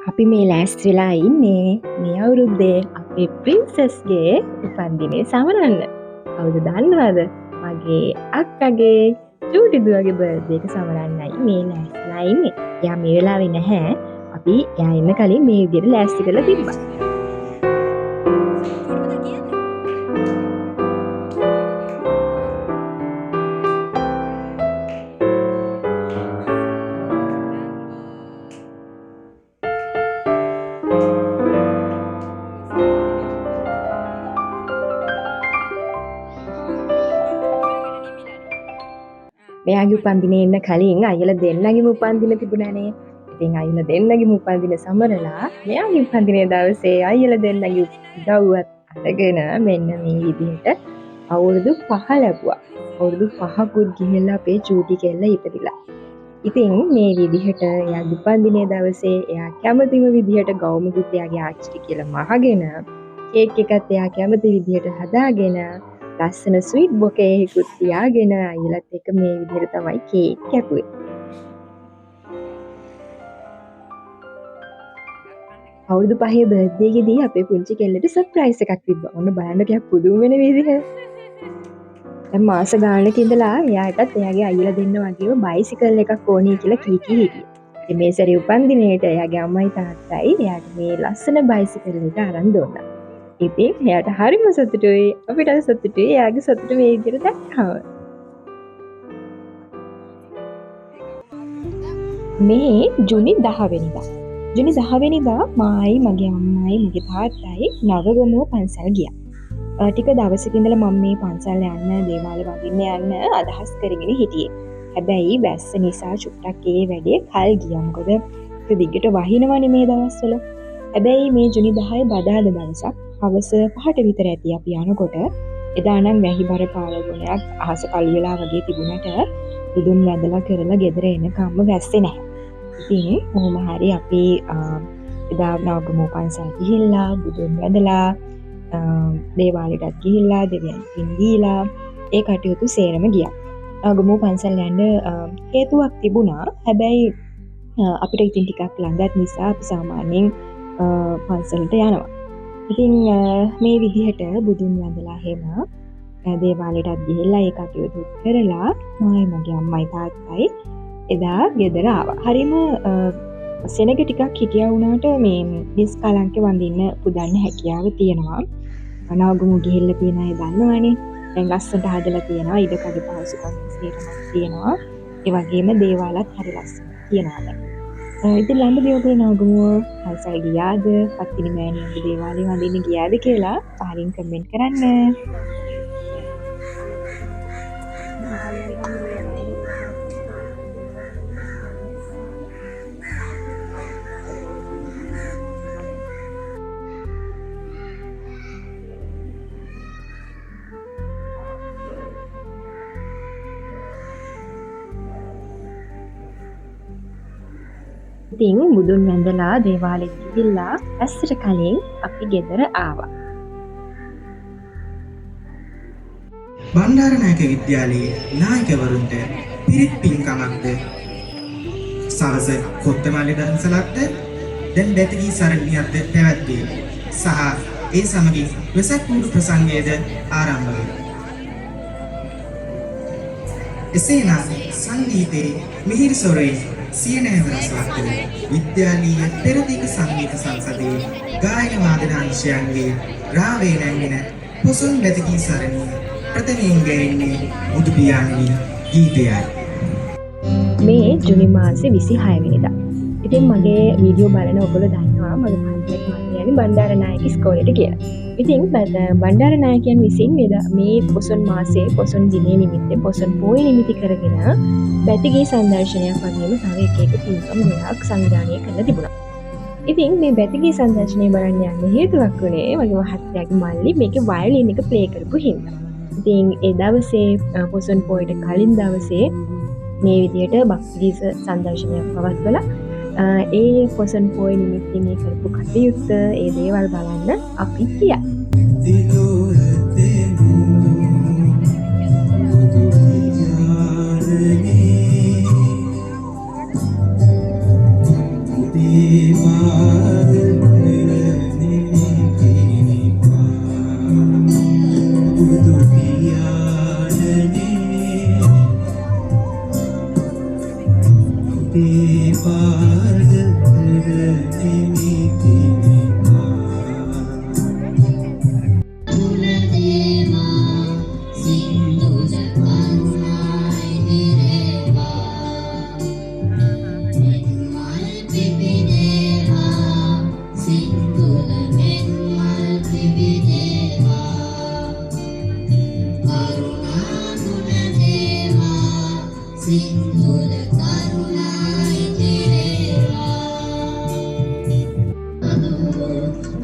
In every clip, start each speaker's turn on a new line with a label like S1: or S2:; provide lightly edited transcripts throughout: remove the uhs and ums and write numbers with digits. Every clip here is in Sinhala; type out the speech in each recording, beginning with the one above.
S1: අපි මේ ලෑස්තිලා ඉන්නේ මේ අවුරුද්දේ අපේ ප්‍රින්සස්ගේ උපන්දිනේ සමරන්න. කවුද දන්නවද? මගේ අක්කගේ චූටි දුවගේ බර්ත්ඩේ එක සමරන්නයි මේ ලෑස්තිලා ඉන්නේ. එයා මේ වෙලාවේ නැහැ. අපි එයා එන්න කලින් මේ විදිහට ලෑස්ති කරලා තිබ්බා. මෙයාගේ උපන්දිනේ එන්න කලින් අයියලා දෙන්නගේම උපන්දින තිබුණානේ. ඉතින් අයියලා දෙන්නගේම උපන්දින සමරලා මෙයාගේ උපන්දිනේ දවසේ අයියලා දෙන්නගේ උදව්වත් අරගෙන මෙන්න මේ විදිහට අවුරුදු 5 ලැබුවා. අවුරුදු 5කුත් ගිහිල්ලා අපේ චූටි කෙල්ල ඉපදිලා. ඉතින් මේ විදිහට එයාගේ උපන්දිනේ දවසේ එයා කැමතිම විදිහට ගවුමකුත් එයාගේ ආච්චිට කියලා මහගෙන කේක් එකත් එයා කැමති විදිහට හදාගෙන ලස්සන ස්වීට් බොකේ එකකුත් තියාගෙන අයියලත් එක්ක මේ විදිහට තමයි කේක් කැපුවේ. අවුරුදු 5 බර්ත්ඩේ එකේදී අපේ පුංචි කෙල්ලට සර්ප්‍රයිස් එකක් තිබ්බා. ඔන්න බලන්න ටිකක් පුදුම වෙන විදිහ. දැන් මාස ගානක ඉඳලා එයාටත් එයාගේ අයියලා දෙන්න වගේම බයිසිකල් එකක් ඕනී කියලා කී හිටියේ. ඉතින් මේ සැරේ උපන්දිනේට එයාගේ අම්මයි තාත්තයි එයාට මේ ලස්සන බයිසිකල් එක අරන් දුන්නා. ඉතින් එයාට හරිම සතුටුයි. අපිට සතුටුයි එයාගේ සතුට මේ විදිහට දැක්කම. මේ ජුනි 10 වෙනිදා. ජුනි 10 වෙනිදා මායි මගේ අම්මයි මගේ තාත්තයි නවගමුව පන්සල් ගියා. ටික දවසක ඉඳලා මම මේ පන්සල් යන්න දේවාල වගින්න යන්න අදහස් කරගෙන හිටියේ. හැබැයි වැස්ස නිසා චුට්ටක් ඒ වැඩේ කල් ගියා. මොකද ඒක දිගට වහිනවනේ මේ දවස්වල. හැබැයි මේ ජුනි 10 බදාදා දවසක් හවස 5ට විතර ඇති අපි යනකොට එදා නම් වැහිබර කාලගුණයක් අහස කළු වෙලා වගේ තිබුණට බුදුන් වැඳලා කරලා ගෙදර එනකම්ම වැස්සේ නැහැ. ඉතින් කොහොම හරි අපි එදා නවගමුව පන්සල් ගිහිල්ලා බුදුන් වැඳලා දේවාලෙටත් ගිහිල්ලා දෙවියන් පින් දීලා ඒ කටයුතු සේරම ගියා. නවගමුව පන්සල් යන්න හේතුවක් තිබුණා. හැබැයි අපිට ඉතින් ටිකක් ළඟත් නිසා අපි සාමාන්‍යයෙන් පන්සලට යනවා. ඉතින් මේ විදිහට බුදුන් වැඳලා එහෙම දේවාලයටත් ගිහිල්ලා ඒ කටයුතු කරලා මගේ අම්මයි තාත්තයි එදා ගෙදර ආවා. හරිම සෙනග ටිකක් හිටියා වුණාට මේ දිස් කලංක වඳින්න පුදන්න හැකියාව තියෙනවා. නවගමුව ගිහිල්ලා තියෙන අය දන්නවනේ. දැන් ලස්සනට හදලා තියෙනවා. ඉඩකඩ පහසුකම් සියරමක් තියෙනවා. ඒ වගේම දේවාලත් හරි ලස්සනට තියෙනවා දැන්. ඉතින් ළඟදී ඔයගොල්ලෝ නවගමුව පන්සල් ගියාද? පත්තිනි මෑණියන්ගේ දේවාලේ වඳින්න ගියාද කියලා පහලින් කමෙන්ට් කරන්න. ඉතින් බුදුන් වැඳලා දේවාලෙට ගිහිල්ලා ඇස්සට කලින් අපි ගෙදර ආවා.
S2: බණ්ඩාරනායක විද්‍යාලයේ නායකවරුන්ට පිරිත් පින්කමක්ද සවස කොත්තමල්ලි දන්සලක්ද දැන් බැතිගී සරණියක්ද පැවැත්වේ. සහ ඒ සමගින් වෙසක් පුරු ප්‍රසංගයේද ආරම්භ වේ. එසේනම් සංගීතයේ මිහිරි ස්වරයෙන් සියනෑම රසවත් විද්‍යාලීය පෙරදිග සංගීත සංසදයේ ගායන වාදන අංශයන්ගේ රාවේ නැංගෙන පොසොන් බැතිගී සරණිය ප්‍රථමයෙන් ගැයෙන්නේ බුදු පියාණන්ගේ ගීතයයි.
S1: මේ ජුනි මාසේ 26 වෙනිදා. ඉතින් මගේ වීඩියෝ බලන ඔයගොල්ලෝ දන්නවා මගේ පන්සලේ මම යන්නේ බණ්ඩාරනායක ඉස්කෝලේට කියලා. ඉතින් බණ්ඩාරනායකයන් විසින් මේ පොසොන් මාසයේ පොසොන් දිනේ නිමිත්තේ පොසොන් පොය නිමිති කරගෙන බැතිගී සංදර්ශනයක් වගේම තව එක පින්කම් ගොඩක් සංවිධානය කරලා තිබුණා. ඉතින් මේ බැතිගී සංදර්ශනය බලන්න යන්න හේතුවක් වුණේ මගේ මහත්තයාගේ මල්ලි මේකේ වයලින් එක ප්ලේ කරපු හින්දා. ඉතින් ඒ දවසේ පොසොන් පොයට කලින් දවසේ මේ විදියට බක්තිගී සංදර්ශනයක් පවත්වලා ඒ පොසොන් පොය නිමිත්තේ මේ කරපු කටයුත්ත ඒ දේවල් බලන්න අපි ගියා.
S2: Deva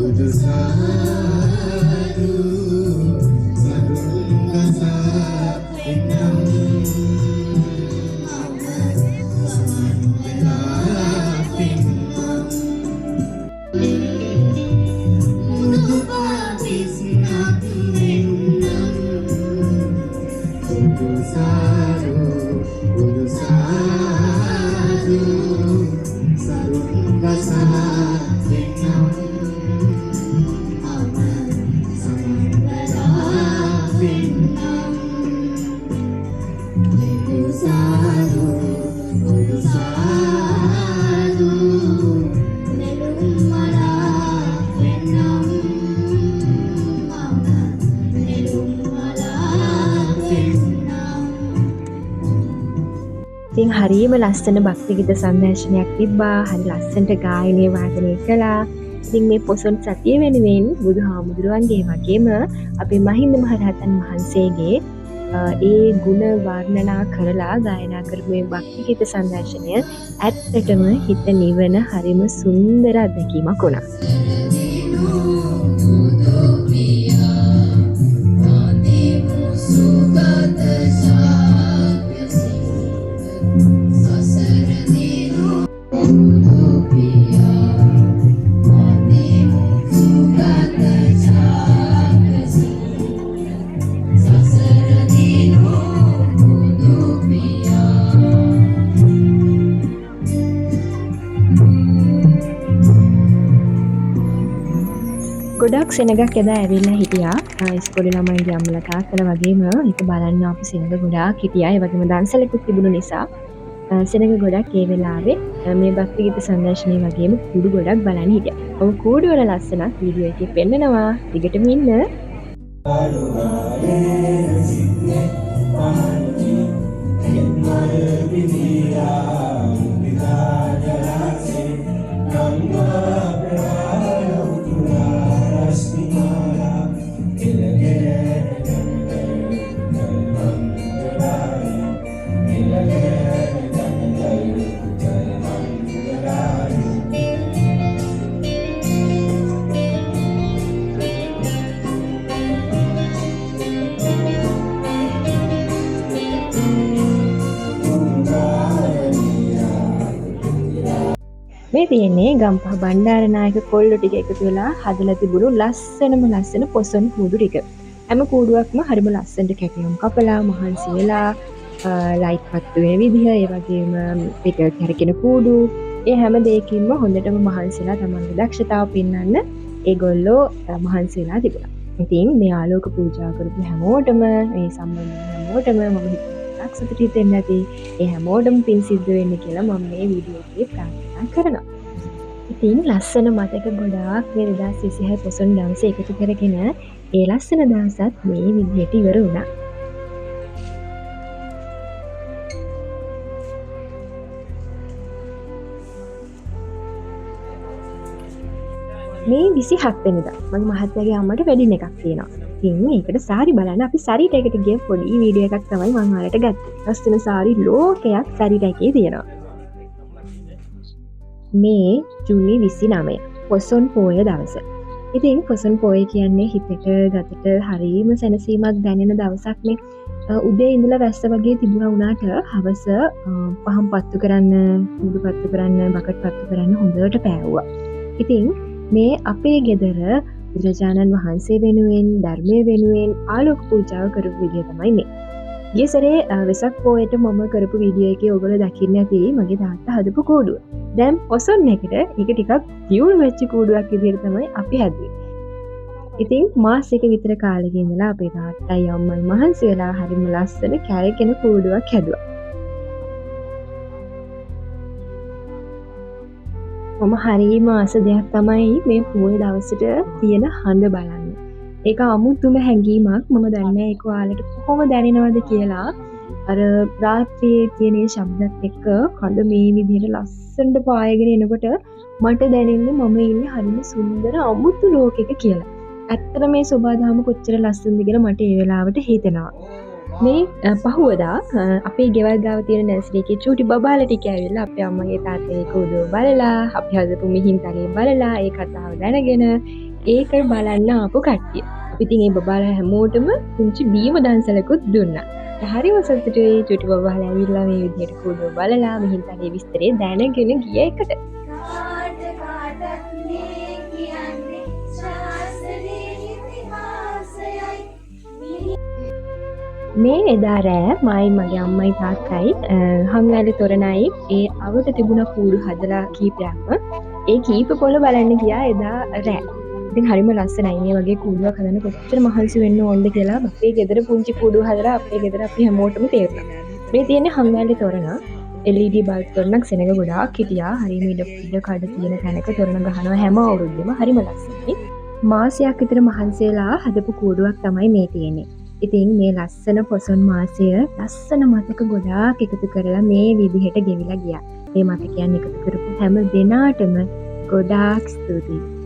S2: බුදු සාදු සරුංගසා එනම්
S1: ඉතින් හරියම ලස්සන භක්ති ගීත සංදර්ශනයක් තිබ්බා. හරි ලස්සනට ගායනය වාදනය කළා. ඉතින් මේ පොසොන් සතිය වෙනුවෙන් බුදුහාමුදුරුවන්ගේ වගේම අපේ මහින්ද මහරහතන් වහන්සේගේ ඒ ගුණ වර්ණනා කරලා ගායනා කරපු මේ භක්ති ගීත සංදර්ශනය ඇත්තටම හිත නිවන හරිම සුන්දර අත්දැකීමක් වුණා. ගොඩක් සෙනගක් එදා ඇවිල්ලා හිටියා. ඉස්කෝලේ ළමයින්ගේ අම්මලා තාත්තලා වගේම ඒක බලන්න ආපු සෙනග ගොඩාක් හිටියා. ඒ වගේම දන්සලකුත් තිබුණු නිසා සෙනග ගොඩක් ඒ වෙලාවේ මේ භක්ති ගීත සංදර්ශනය වගේම කුඩු ගොඩක් බලන්න හිටියා. ඔව් කුඩු වල ලස්සනක් වීඩියෝ එකේ පෙන්නනවා. දිගටම ඉන්න. මේ තියෙන්නේ ගම්පහ බණ්ඩාරනායක කොල්ලෝ ටික එකතු වෙලා හදලා තිබුණු ලස්සන පොසොන් කූඩු ටික. හැම කූඩුවක්ම හරිම ලස්සනට කැටයම් කපලා මහන්සි වෙලා ලයිට් පත්තු වෙන විදිහ, ඒ වගේම පිට කැරකෙන කූඩු, ඒ හැම දෙයකින්ම හොඳටම මහන්සිලා තමන්ගේ දක්ෂතාව පෙන්වන්න ඒගොල්ලෝ මහන්සි වෙලා තිබුණා. ඉතින් මේ ආලෝක පූජා කරපු හැමෝටම මේ සම්බන්ධ හැමෝටම මම හිතනවා සතුටින් හිතෙන්න ඇති. ඒ හැමෝටම පින් සිද්ධ වෙන්න කියලා මම මේ වීඩියෝ එකේ ප්‍රාර්ථනා කරනවා. ඉතින් ලස්සන මතක ගොඩාක් 2026 පොසොන් දවසේ එකතු කරගෙන ඒ ලස්සන දවසත් මේ විදිහට ඉවර වුණා. මේ 27 වෙනිදා මගේ මහත්තයාගේ අම්මට වෙඩින් එකක් තියෙනවා. ඉතින් ඒකට සාරි බලන්න අපි සාරිට එකට ගිය පොඩි වීඩියෝ එකක් තමයි මම ඔයාලට ගත්තේ. ලස්සන සාරි ලෝකයක් සාරිට එකේ තියෙනවා. මේ ජූනි 29 පොසොන් පෝය දවස. ඉතින් පොසොන් පෝය කියන්නේ හිතට ගතට හරීම සැනසීමක් දැනෙන දවසක් නේ. උදේ ඉඳලා වැස්ස වගේ තිබුණා වුණාට හවස පහන් පත්තු කරන්න, කුඩු පත්තු කරන්න, බකට් පත්තු කරන්න හොඳට පෑවුවා. ඉතින් මේ අපේ ගෙදර බුදුරජාණන් වහන්සේ වෙනුවෙන්, ධර්මය වෙනුවෙන් ආලෝක පූජාව කරපු විදිය තමයි මේ. ගිය සැරේ වෙසක් පෝයට මම කරපු වීඩියෝ එකේ ඔයගොල්ලෝ දකින්න ඇති මගේ තාත්තා හදපු කූඩුව. දැන් පොසොන් එකට ඒක ටිකක් තියුණු වෙච්ච කූඩුවක් විදියට තමයි අපි හැදුවේ. ඉතින් මාස එක විතර කාලෙක ඉඳලා අපේ තාත්තයි අම්මයි මහන්සි වෙලා හරිම ලස්සන කැරකෙන කූඩුවක් හැදුවා. මම හරිම ආස දෙයක් තමයි මේ පෝය දවසට තියෙන හඳ බලන්න. ඒක අමුතුම හැඟීමක්. මම දන්නේ ඒක ඔයාලට කොහොම දැනෙනවද කියලා. අර රාත්‍රියේ තියෙන ශබ්දත් එක්ක හඳ මේ විදිහට ලස්සනට පායගෙන එනකොට මට දැනෙන්නේ මම ඉන්නේ හරිම සුන්දර අමුතු ලෝකයක කියලා. ඇත්තට මේ සෝබාදහම කොච්චර ලස්සනද කියලා මට ඒ වෙලාවට හිතෙනවා. මේ පහුවදා අපේ ගෙවල් ගාව තියෙන නැස්රියකේ චූටි බබාලා ටික ඇවිල්ලා අපේ අම්මගේ තාත්තගේ කූඩුව බලලා, අපි හදපු මිහින්තලේ බලලා, ඒ කතාව දැනගෙන ඒක බලන්න ආපු කට්ටිය. ඉතින් ඒ බබාලා හැමෝටම පුංචි බීම දන්සලකුත් දුන්නා. හරිම සතුටුයි චුටි බබාලා ඇවිල්ලා මේ විදිහට කූඩුව බලලා මිහින්තගේ විස්තරේ දැනගෙන ගිය එකට.
S3: කාට කාටත් මේ කියන්නේ ශාසනයේ ඉතිහාසයයි.
S1: මේ එදා රෑ මයි මගේ අම්මයි තාත්තයි හංගෑලි තොරණයි ඒ අවට තිබුණ කූඩු හදලා කීපයක්ම ඒ කීප පොළ බලන්න ගියා එදා රෑ. ඉතින් හරිම ලස්සනයි මේ වගේ කූඩුවක් හදන්න කොච්චර මහන්සි වෙන්න ඕනද කියලා අපේ ගෙදර පුංචි කූඩුව හදලා අපේ ගෙදර අපි හැමෝටම තේරුණා. මේ තියෙන්නේ හංගෑලි තොරණ. LED බල්බ් තොරණක් සෙනග ගොඩාක් හිටියා. හරිම ඉඩ කඩ තියෙන තැනක තොරණ ගහනවා හැම අවුරුද්දෙම. හරිම ලස්සනයි. මාසයක් විතර මහන්සියලා හදපු කූඩුවක් තමයි මේ තියෙන්නේ. ඉතින් මේ ලස්සන පොසොන් මාසය ලස්සන මතක ගොඩාක් එකතු කරලා මේ විදිහට ගෙවිලා ගියා. මේ මතකයන් එකතු කරපු හැම දෙනාටම ගොඩාක් ස්තුතියි.